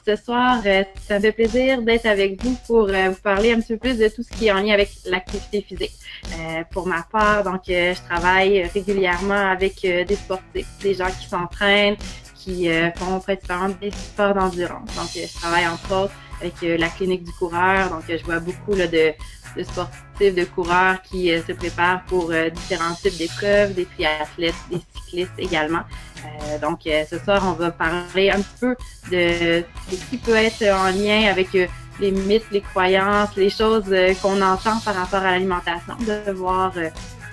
ce soir, ça me fait plaisir d'être avec vous pour vous parler un petit peu plus de tout ce qui est en lien avec l'activité physique. Pour ma part, donc, je travaille régulièrement avec des sportifs, des gens qui s'entraînent, qui font principalement des sports d'endurance. Donc, je travaille entre autres avec la clinique du coureur. Donc, je vois beaucoup là, de sportifs, de coureurs qui se préparent pour différents types d'épreuves, des triathlètes, des cyclistes également. Donc, ce soir, on va parler un petit peu de ce qui peut être en lien avec les mythes, les croyances, les choses qu'on entend par rapport à l'alimentation, de voir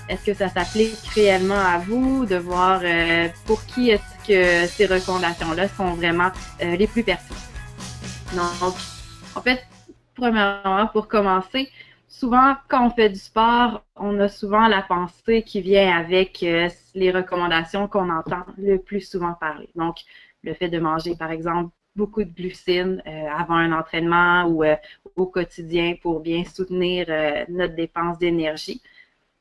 est-ce que ça s'applique réellement à vous, de voir pour qui est-ce que ces recommandations-là sont vraiment les plus pertinentes. Donc, en fait, premièrement, pour commencer, souvent, quand on fait du sport, on a souvent la pensée qui vient avec les recommandations qu'on entend le plus souvent parler. Donc, le fait de manger, par exemple, beaucoup de glucides avant un entraînement ou au quotidien pour bien soutenir notre dépense d'énergie.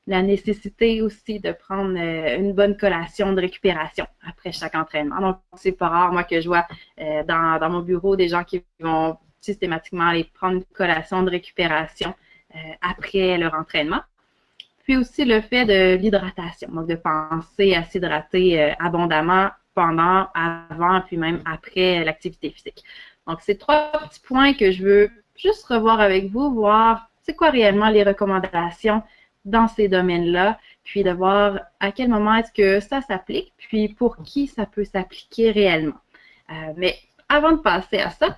La nécessité aussi de prendre une bonne collation de récupération après chaque entraînement. Donc, c'est pas rare, moi, que je vois dans mon bureau des gens qui vont systématiquement aller prendre une collation de récupération après leur entraînement. Puis aussi le fait de l'hydratation, donc de penser à s'hydrater abondamment pendant, avant, puis même après l'activité physique. Donc, c'est 3 petits points que je veux juste revoir avec vous, voir c'est quoi réellement les recommandations dans ces domaines-là, puis de voir à quel moment est-ce que ça s'applique, puis pour qui ça peut s'appliquer réellement. Mais avant de passer à ça,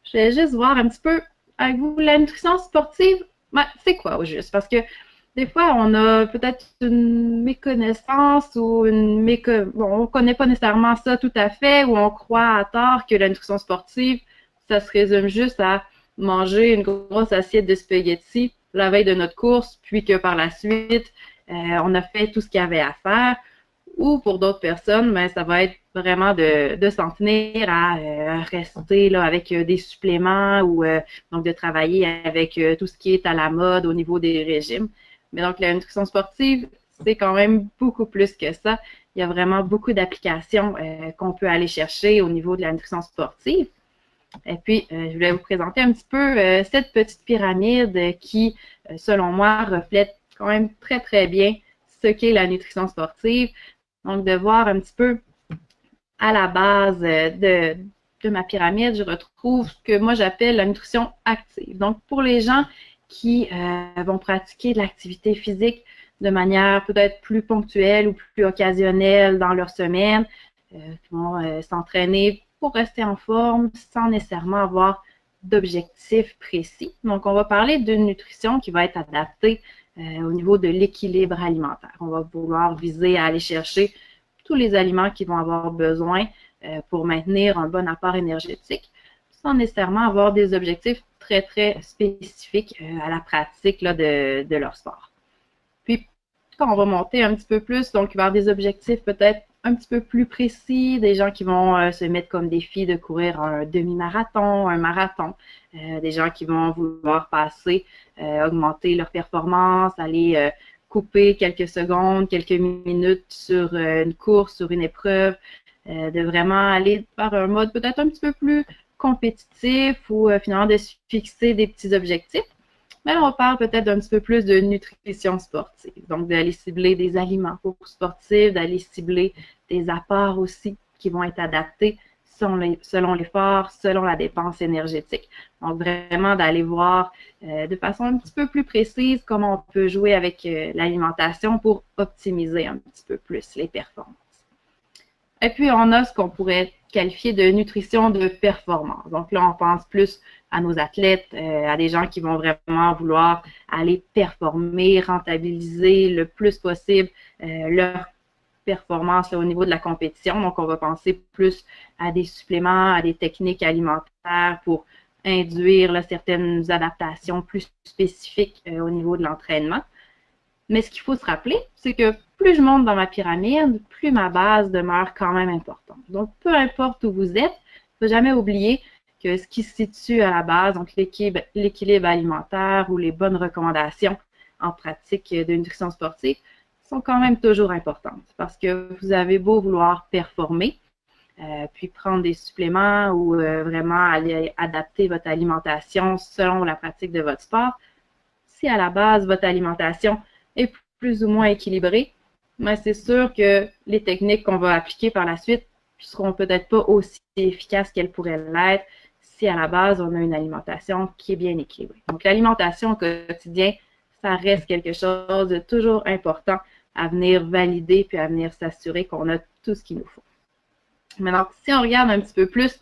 je vais juste voir un petit peu avec vous la nutrition sportive. Ben, c'est quoi au juste? Parce que des fois, on a peut-être une méconnaissance ou bon, on ne connaît pas nécessairement ça tout à fait, ou on croit à tort que la nutrition sportive, ça se résume juste à manger une grosse assiette de spaghettis la veille de notre course, puis que par la suite, on a fait tout ce qu'il y avait à faire. Ou pour d'autres personnes, ben, ça va être vraiment de s'en tenir à rester là, avec des suppléments ou donc de travailler avec tout ce qui est à la mode au niveau des régimes. Mais donc, la nutrition sportive, c'est quand même beaucoup plus que ça. Il y a vraiment beaucoup d'applications qu'on peut aller chercher au niveau de la nutrition sportive. Et puis, je voulais vous présenter un petit peu cette petite pyramide qui, selon moi, reflète quand même très, très bien ce qu'est la nutrition sportive. Donc, de voir un petit peu à la base de ma pyramide, je retrouve ce que moi j'appelle la nutrition active. Donc, pour les gens qui vont pratiquer de l'activité physique de manière peut-être plus ponctuelle ou plus occasionnelle dans leur semaine, qui vont s'entraîner pour rester en forme sans nécessairement avoir d'objectifs précis. Donc, on va parler d'une nutrition qui va être adaptée au niveau de l'équilibre alimentaire. On va vouloir viser à aller chercher tous les aliments qui vont avoir besoin pour maintenir un bon apport énergétique, sans nécessairement avoir des objectifs très, très spécifiques à la pratique là, de leur sport. Puis, quand on va monter un petit peu plus, donc vers des objectifs peut-être un petit peu plus précis, des gens qui vont se mettre comme défi de courir un demi-marathon, un marathon, des gens qui vont vouloir passer, augmenter leur performance, aller couper quelques secondes, quelques minutes sur une course, sur une épreuve, de vraiment aller vers un mode peut-être un petit peu plus compétitif ou finalement de se fixer des petits objectifs. Mais on parle peut-être d'un petit peu plus de nutrition sportive, donc d'aller cibler des aliments pour sportifs, d'aller cibler des apports aussi qui vont être adaptés selon l'effort, selon la dépense énergétique. Donc vraiment d'aller voir de façon un petit peu plus précise comment on peut jouer avec l'alimentation pour optimiser un petit peu plus les performances. Et puis, on a ce qu'on pourrait qualifier de nutrition de performance. Donc là, on pense plus à nos athlètes, à des gens qui vont vraiment vouloir aller performer, rentabiliser le plus possible leur performance là, au niveau de la compétition. Donc, on va penser plus à des suppléments, à des techniques alimentaires pour induire là, certaines adaptations plus spécifiques au niveau de l'entraînement. Mais ce qu'il faut se rappeler, c'est que plus je monte dans ma pyramide, plus ma base demeure quand même importante. Donc, peu importe où vous êtes, il ne faut jamais oublier que ce qui se situe à la base, donc l'équilibre alimentaire ou les bonnes recommandations en pratique de nutrition sportive, sont quand même toujours importantes. Parce que vous avez beau vouloir performer, puis prendre des suppléments ou vraiment aller adapter votre alimentation selon la pratique de votre sport. Si à la base, votre alimentation est plus ou moins équilibrée, mais c'est sûr que les techniques qu'on va appliquer par la suite ne seront peut-être pas aussi efficaces qu'elles pourraient l'être si à la base, on a une alimentation qui est bien équilibrée. Donc, l'alimentation au quotidien, ça reste quelque chose de toujours important à venir valider puis à venir s'assurer qu'on a tout ce qu'il nous faut. Maintenant, si on regarde un petit peu plus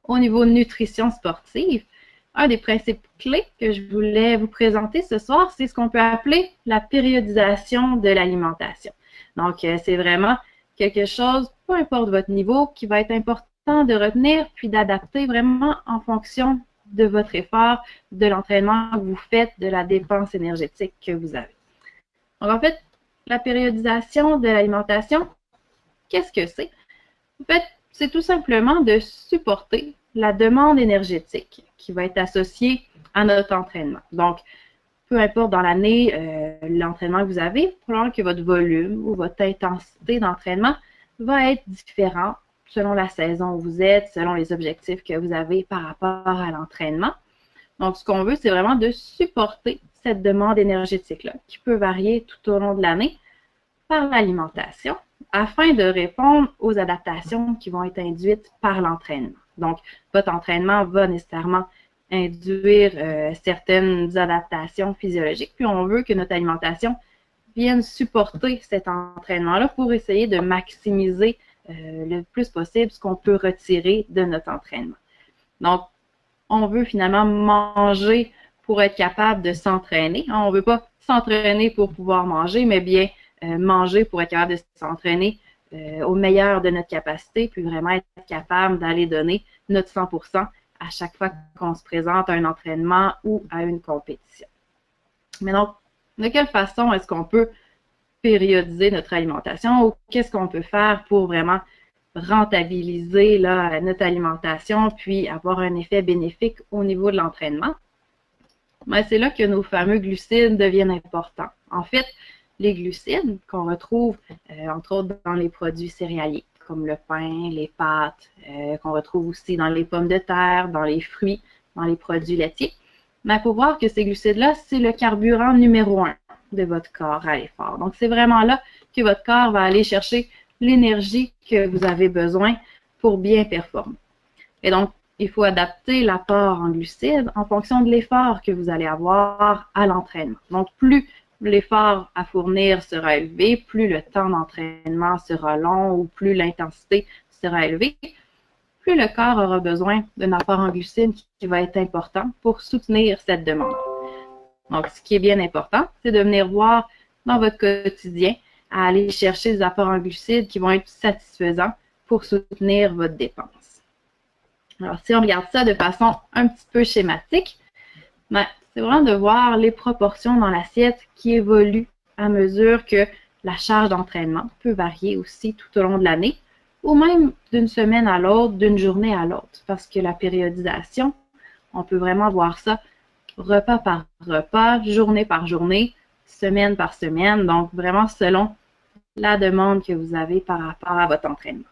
au niveau de nutrition sportive, un des principes clés que je voulais vous présenter ce soir, c'est ce qu'on peut appeler la périodisation de l'alimentation. Donc, c'est vraiment quelque chose, peu importe votre niveau, qui va être important de retenir puis d'adapter vraiment en fonction de votre effort, de l'entraînement que vous faites, de la dépense énergétique que vous avez. Donc, en fait, la périodisation de l'alimentation, qu'est-ce que c'est? En fait, c'est tout simplement de supporter la demande énergétique qui va être associée à notre entraînement. Donc, peu importe dans l'année l'entraînement que vous avez, probablement que votre volume ou votre intensité d'entraînement va être différent selon la saison où vous êtes, selon les objectifs que vous avez par rapport à l'entraînement. Donc, ce qu'on veut, c'est vraiment de supporter cette demande énergétique-là, qui peut varier tout au long de l'année par l'alimentation, afin de répondre aux adaptations qui vont être induites par l'entraînement. Donc, votre entraînement va nécessairement induire certaines adaptations physiologiques, puis on veut que notre alimentation vienne supporter cet entraînement-là pour essayer de maximiser le plus possible ce qu'on peut retirer de notre entraînement. Donc, on veut finalement manger pour être capable de s'entraîner. On ne veut pas s'entraîner pour pouvoir manger, mais bien manger pour être capable de s'entraîner au meilleur de notre capacité, puis vraiment être capable d'aller donner notre 100% à chaque fois qu'on se présente à un entraînement ou à une compétition. Mais donc, de quelle façon est-ce qu'on peut périodiser notre alimentation ou qu'est-ce qu'on peut faire pour vraiment rentabiliser là, notre alimentation puis avoir un effet bénéfique au niveau de l'entraînement? Ben, c'est là que nos fameux glucides deviennent importants. En fait, les glucides qu'on retrouve entre autres dans les produits céréaliers comme le pain, les pâtes, qu'on retrouve aussi dans les pommes de terre, dans les fruits, dans les produits laitiers. Mais il faut voir que ces glucides-là, c'est le carburant numéro 1 de votre corps à l'effort. Donc, c'est vraiment là que votre corps va aller chercher l'énergie que vous avez besoin pour bien performer. Et donc, il faut adapter l'apport en glucides en fonction de l'effort que vous allez avoir à l'entraînement. Donc, plus l'effort à fournir sera élevé, plus le temps d'entraînement sera long ou plus l'intensité sera élevée, plus le corps aura besoin d'un apport en glucides qui va être important pour soutenir cette demande. Donc, ce qui est bien important, c'est de venir voir dans votre quotidien à aller chercher des apports en glucides qui vont être satisfaisants pour soutenir votre dépense. Alors, si on regarde ça de façon un petit peu schématique, ben, c'est vraiment de voir les proportions dans l'assiette qui évoluent à mesure que la charge d'entraînement peut varier aussi tout au long de l'année ou même d'une semaine à l'autre, d'une journée à l'autre. Parce que la périodisation, on peut vraiment voir ça repas par repas, journée par journée, semaine par semaine, donc vraiment selon la demande que vous avez par rapport à votre entraînement.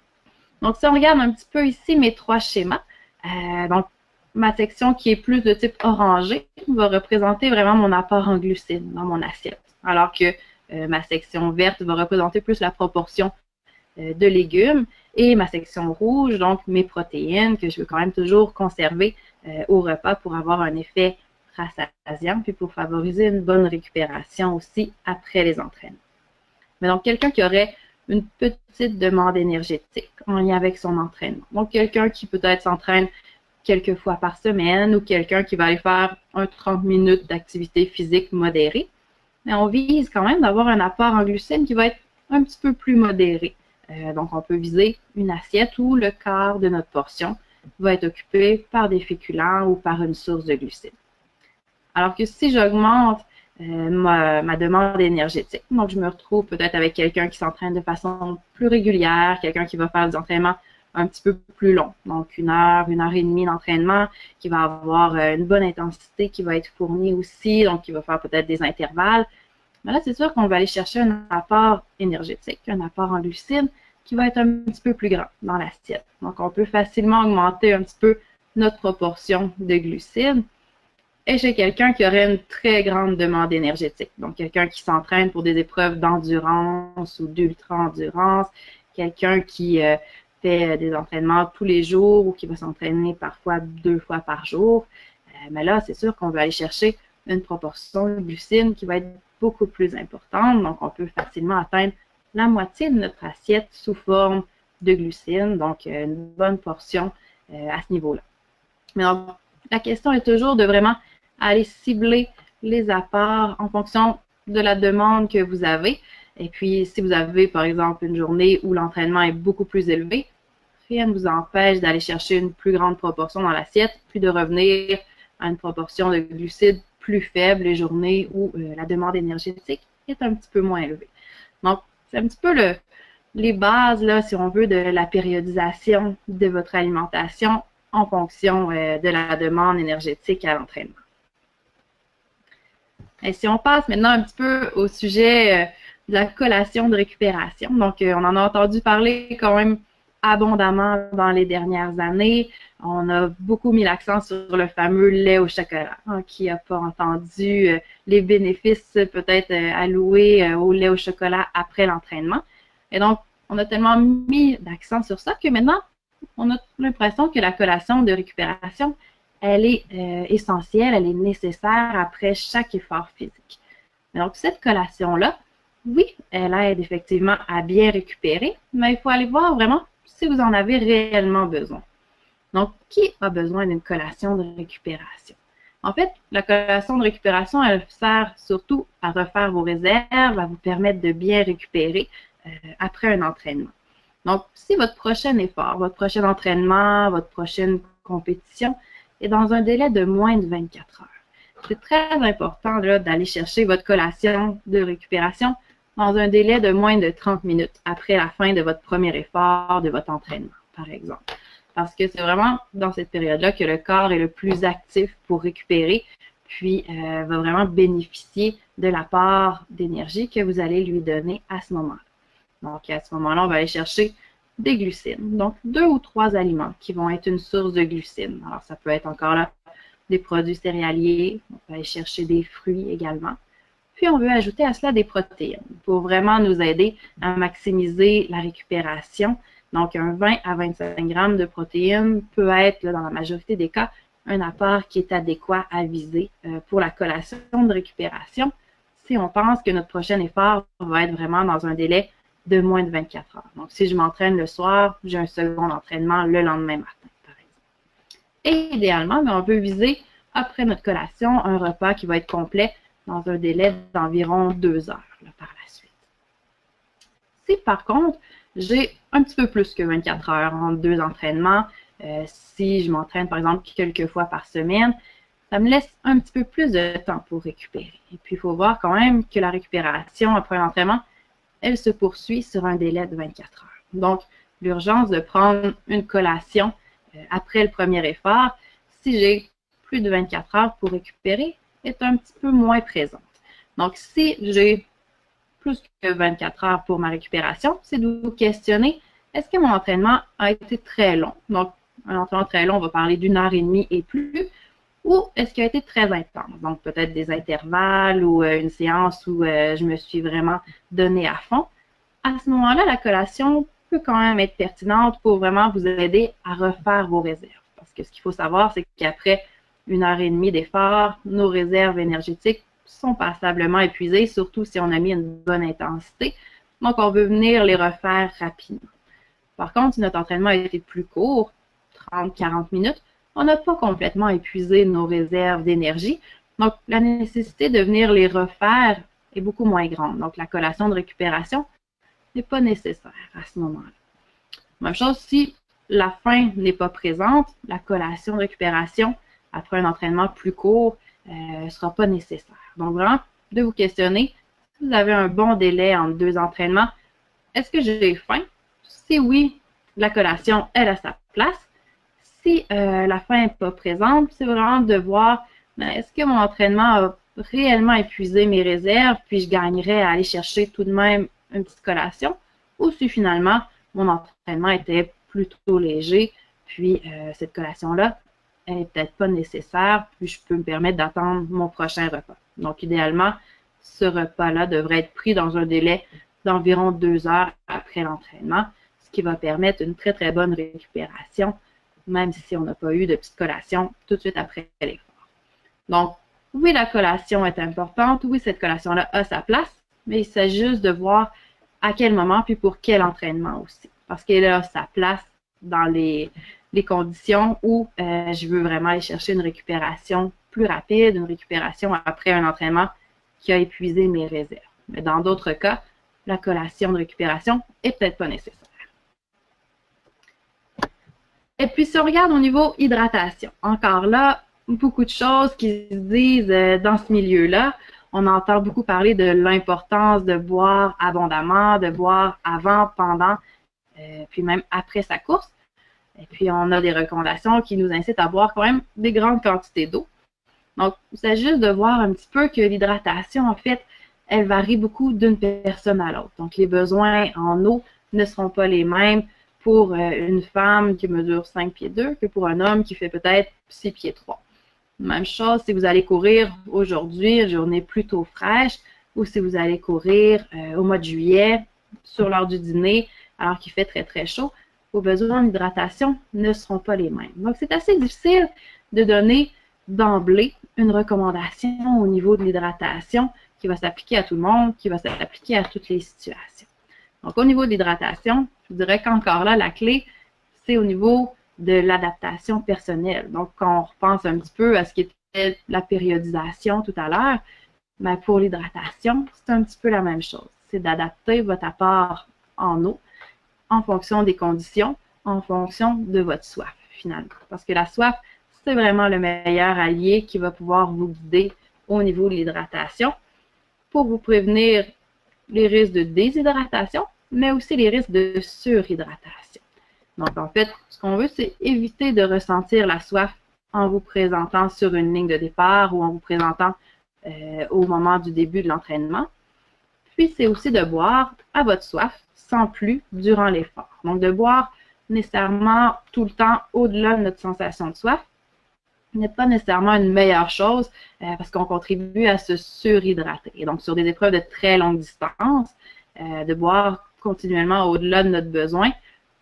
Donc, si on regarde un petit peu ici mes 3 schémas, donc ma section qui est plus de type orangé va représenter vraiment mon apport en glucides dans mon assiette, alors que ma section verte va représenter plus la proportion de légumes et ma section rouge, donc mes protéines que je veux quand même toujours conserver au repas pour avoir un effet rassasiant puis pour favoriser une bonne récupération aussi après les entraînements. Mais donc, quelqu'un qui aurait une petite demande énergétique en lien avec son entraînement. Donc, quelqu'un qui peut-être s'entraîne quelques fois par semaine ou quelqu'un qui va aller faire 30 minutes d'activité physique modérée. Mais on vise quand même d'avoir un apport en glucides qui va être un petit peu plus modéré. Donc, on peut viser une assiette où le quart de notre portion va être occupé par des féculents ou par une source de glucides. Alors que si j'augmente ma demande énergétique, donc je me retrouve peut-être avec quelqu'un qui s'entraîne de façon plus régulière, quelqu'un qui va faire des entraînements un petit peu plus longs, donc 1 heure, 1 heure et demie d'entraînement, qui va avoir une bonne intensité qui va être fournie aussi, donc qui va faire peut-être des intervalles. Mais là, c'est sûr qu'on va aller chercher un apport énergétique, un apport en glucides qui va être un petit peu plus grand dans l'assiette. Donc, on peut facilement augmenter un petit peu notre proportion de glucides. Et chez quelqu'un qui aurait une très grande demande énergétique, donc quelqu'un qui s'entraîne pour des épreuves d'endurance ou d'ultra-endurance, quelqu'un qui fait des entraînements tous les jours ou qui va s'entraîner parfois 2 fois par jour, mais là, c'est sûr qu'on va aller chercher une proportion de glucides qui va être beaucoup plus importante. Donc, on peut facilement atteindre la moitié de notre assiette sous forme de glucides, donc une bonne portion à ce niveau-là. Mais donc, la question est toujours de vraiment aller cibler les apports en fonction de la demande que vous avez. Et puis, si vous avez, par exemple, une journée où l'entraînement est beaucoup plus élevé, rien ne vous empêche d'aller chercher une plus grande proportion dans l'assiette, puis de revenir à une proportion de glucides plus faible les journées où la demande énergétique est un petit peu moins élevée. Donc, c'est un petit peu les bases, là, si on veut, de la périodisation de votre alimentation en fonction de la demande énergétique à l'entraînement. Et si on passe maintenant un petit peu au sujet de la collation de récupération, donc on en a entendu parler quand même abondamment dans les dernières années. On a beaucoup mis l'accent sur le fameux lait au chocolat. Qui n'a pas entendu les bénéfices peut-être alloués au lait au chocolat après l'entraînement. Et donc, on a tellement mis l'accent sur ça que maintenant, on a l'impression que la collation de récupération, elle est essentielle, elle est nécessaire après chaque effort physique. Donc, cette collation-là, oui, elle aide effectivement à bien récupérer, mais il faut aller voir vraiment si vous en avez réellement besoin. Donc, qui a besoin d'une collation de récupération? En fait, la collation de récupération, elle sert surtout à refaire vos réserves, à vous permettre de bien récupérer après un entraînement. Donc, si votre prochain effort, votre prochain entraînement, votre prochaine compétition est dans un délai de moins de 24 heures, c'est très important d'aller chercher votre collation de récupération dans un délai de moins de 30 minutes après la fin de votre premier effort, de votre entraînement, par exemple. Parce que c'est vraiment dans cette période-là que le corps est le plus actif pour récupérer, puis va vraiment bénéficier de l'apport d'énergie que vous allez lui donner à ce moment-là. Donc, à ce moment-là, on va aller chercher des glucides. Donc, 2 ou 3 aliments qui vont être une source de glucides. Alors, ça peut être encore là des produits céréaliers. On peut aller chercher des fruits également. Puis, on veut ajouter à cela des protéines pour vraiment nous aider à maximiser la récupération. Donc, un 20 à 25 grammes de protéines peut être, là, dans la majorité des cas, un apport qui est adéquat à viser pour la collation de récupération si on pense que notre prochain effort va être vraiment dans un délai de moins de 24 heures. Donc, si je m'entraîne le soir, j'ai un second entraînement le lendemain matin, par exemple. Et idéalement, on peut viser, après notre collation, un repas qui va être complet dans un délai d'environ 2 heures par la suite. Si, par contre, j'ai un petit peu plus que 24 heures entre 2 entraînements, si je m'entraîne, par exemple, quelques fois par semaine, ça me laisse un petit peu plus de temps pour récupérer. Et puis, il faut voir quand même que la récupération après un entraînement, elle se poursuit sur un délai de 24 heures. Donc, l'urgence de prendre une collation après le premier effort, si j'ai plus de 24 heures pour récupérer, est un petit peu moins présente. Donc, si j'ai plus que 24 heures pour ma récupération, c'est de vous questionner, est-ce que mon entraînement a été très long? Donc, un entraînement très long, on va parler d'1 heure et demie et plus, ou est-ce qu'il a été très intense? Donc, peut-être des intervalles ou une séance où je me suis vraiment donné à fond. À ce moment-là, la collation peut quand même être pertinente pour vraiment vous aider à refaire vos réserves. Parce que ce qu'il faut savoir, c'est qu'après 1 heure et demie d'effort, nos réserves énergétiques sont passablement épuisées, surtout si on a mis une bonne intensité. Donc, on veut venir les refaire rapidement. Par contre, si notre entraînement a été plus court, 30-40 minutes, on n'a pas complètement épuisé nos réserves d'énergie. Donc, la nécessité de venir les refaire est beaucoup moins grande. Donc, la collation de récupération n'est pas nécessaire à ce moment-là. Même chose, si la faim n'est pas présente, la collation de récupération après un entraînement plus court ne sera pas nécessaire. Donc, vraiment, de vous questionner, si vous avez un bon délai entre 2 entraînements, est-ce que j'ai faim? Si oui, la collation, elle a sa place. Si la faim n'est pas présente, c'est vraiment de voir, est-ce que mon entraînement a réellement épuisé mes réserves, puis je gagnerais à aller chercher tout de même une petite collation, ou si finalement, mon entraînement était plutôt léger, puis cette collation-là, elle n'est peut-être pas nécessaire, puis je peux me permettre d'attendre mon prochain repas. Donc, idéalement, ce repas-là devrait être pris dans un délai d'environ 2 heures après l'entraînement, ce qui va permettre une très, très bonne récupération, même si on n'a pas eu de petite collation tout de suite après l'effort. Donc, oui, la collation est importante, oui, cette collation-là a sa place, mais il s'agit juste de voir à quel moment puis pour quel entraînement aussi. Parce qu'elle a sa place dans les conditions où je veux vraiment aller chercher une récupération plus rapide, une récupération après un entraînement qui a épuisé mes réserves. Mais dans d'autres cas, la collation de récupération est peut-être pas nécessaire. Et puis, si on regarde au niveau hydratation, encore là, beaucoup de choses qui se disent dans ce milieu-là. On entend beaucoup parler de l'importance de boire abondamment, de boire avant, pendant, puis même après sa course. Et puis, on a des recommandations qui nous incitent à boire quand même des grandes quantités d'eau. Donc, il s'agit juste de voir un petit peu que l'hydratation, en fait, elle varie beaucoup d'une personne à l'autre. Donc, les besoins en eau ne seront pas les mêmes pour une femme qui mesure 5 pieds 2 que pour un homme qui fait peut-être 6 pieds 3. Même chose si vous allez courir aujourd'hui, une journée plutôt fraîche, ou si vous allez courir au mois de juillet, sur l'heure du dîner, alors qu'il fait très, très chaud, vos besoins d'hydratation ne seront pas les mêmes. Donc, c'est assez difficile de donner d'emblée une recommandation au niveau de l'hydratation qui va s'appliquer à tout le monde, qui va s'appliquer à toutes les situations. Donc, au niveau de l'hydratation, je dirais qu'encore là, la clé, c'est au niveau de l'adaptation personnelle. Donc, quand on repense un petit peu à ce qui était la périodisation tout à l'heure, ben pour l'hydratation, c'est un petit peu la même chose. C'est d'adapter votre apport en eau en fonction des conditions, en fonction de votre soif, finalement. Parce que la soif, c'est vraiment le meilleur allié qui va pouvoir vous guider au niveau de l'hydratation pour vous prévenir les risques de déshydratation, mais aussi les risques de surhydratation. Donc, en fait, ce qu'on veut, c'est éviter de ressentir la soif en vous présentant sur une ligne de départ ou en vous présentant au moment du début de l'entraînement. Puis, c'est aussi de boire à votre soif sans plus durant l'effort. Donc, de boire nécessairement tout le temps au-delà de notre sensation de soif n'est pas nécessairement une meilleure chose parce qu'on contribue à se surhydrater. Et donc, sur des épreuves de très longue distance, de boire continuellement au-delà de notre besoin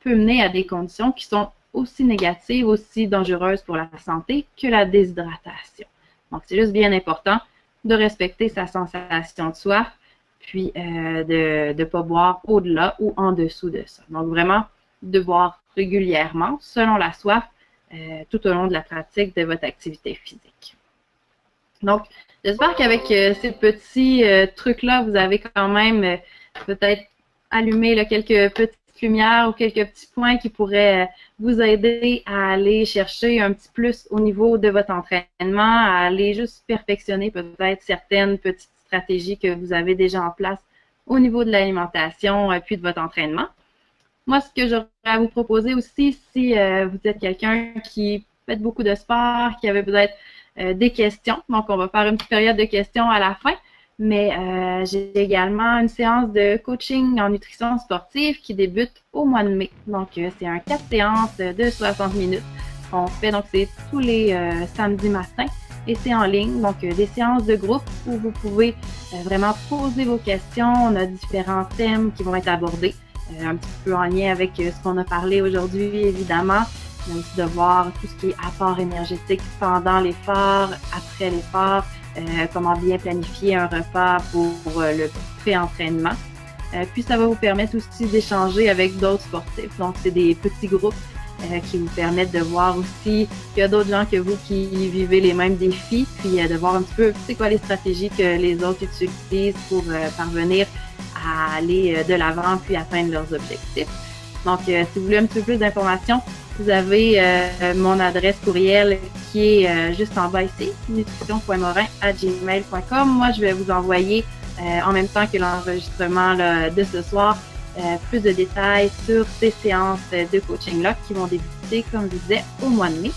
peut mener à des conditions qui sont aussi négatives, aussi dangereuses pour la santé que la déshydratation. Donc, c'est juste bien important de respecter sa sensation de soif, puis de ne pas boire au-delà ou en dessous de ça. Donc, vraiment, de boire régulièrement, selon la soif, tout au long de la pratique de votre activité physique. Donc, j'espère qu'avec ces petits trucs-là, vous avez quand même peut-être allumé là, quelques petites lumières ou quelques petits points qui pourraient vous aider à aller chercher un petit plus au niveau de votre entraînement, à aller juste perfectionner peut-être certaines petites stratégies que vous avez déjà en place au niveau de l'alimentation puis de votre entraînement. Moi, ce que j'aurais à vous proposer aussi, si vous êtes quelqu'un qui fait beaucoup de sport, qui avait peut-être des questions, donc on va faire une petite période de questions à la fin, mais j'ai également une séance de coaching en nutrition sportive qui débute au mois de mai. Donc, c'est un 4 séances de 60 minutes qu'on fait, donc c'est tous les samedis matins et c'est en ligne, donc des séances de groupe où vous pouvez vraiment poser vos questions. On a différents thèmes qui vont être abordés. Un petit peu en lien avec ce qu'on a parlé aujourd'hui, évidemment, mais aussi de voir tout ce qui est apport énergétique pendant l'effort, après l'effort, comment bien planifier un repas pour le pré-entraînement. Puis ça va vous permettre aussi d'échanger avec d'autres sportifs. Donc, c'est des petits groupes qui vous permettent de voir aussi qu'il y a d'autres gens que vous qui vivez les mêmes défis, puis de voir un petit peu c'est quoi les stratégies que les autres utilisent pour parvenir à aller de l'avant puis atteindre leurs objectifs. Donc, si vous voulez un petit peu plus d'informations, vous avez mon adresse courriel qui est juste en bas ici, nutrition.morin@gmail.com. Moi, je vais vous envoyer en même temps que l'enregistrement de ce soir plus de détails sur ces séances de coaching-là qui vont débuter, comme je vous disais, au mois de mai.